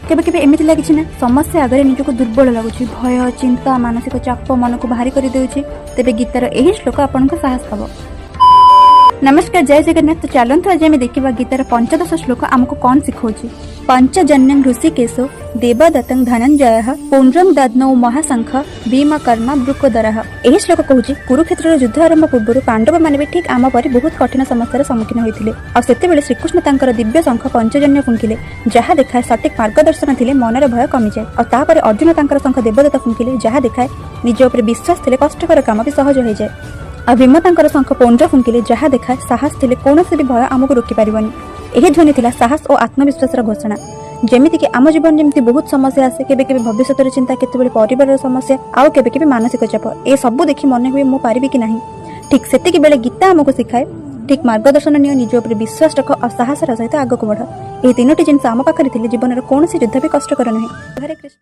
केबे केबे एमिति लागिछि ना समस्या आगे निजको दुर्बल लगुछि भय चिंता मानसिक चाप मन को भारी कर देउछि तेबे गीतार एही श्लोक आपनको साहस दबो। नमस्कार जय जगन्नाथ। तो चलतु आज आम देखा गीतार 15 श्लोक आमको कौन शिखौछि। पंचजन्यं ऋषिकेशो देवदत्तं धनंजय पुण्ड्रं दद्नौ महाशंख भीम कर्म वृकोदरः। यही श्लोक कहूँ कुरुक्षेत्र युद्ध आरंभ पूर्व पांडव माने भी ठीक आम परी बहुत कठिन समस्यार सम्मुखीन होते आते श्रीकृष्ण तांकर दिव्य शंख पंचजन्य फुंकिले जहाँ देखाए सठिक मार्गदर्शन थिले मनर भय कमी जाए और अर्जुन तांकर शंख देवदत्त फुंकिले जहाँ देखाए निज उपर विश्वास थिले कष्टकर काम भी सहज हो जाए और भीम तांकर शंख पौंड्र फुंकिले जहाँ देखाए साहस थिले कौनसी भी भय आमको रोकी पारिबनी। यही ध्वनि थिला साहस और आत्मविश्वास घोषणा। जेमिति कि आम जीवन जमी बहुत समस्या आसे केबे केबे भविष्य चिंता केते परिवार समस्या आउ केबे केबे मानसिक चाप ए सब देखि मन हुए मु पारिबी कि नहीं। ठीक सेतिक बेले गीता आमको शिखाए ठीक मार्गदर्शन नियो निज उपर विश्वास रख और साहसर सहित आगक बढ़। यह तीनोटी जिनस आम पाखरे थिले जीवन कौन युद्ध भी कष्टकर नुहे। हरे कृष्ण।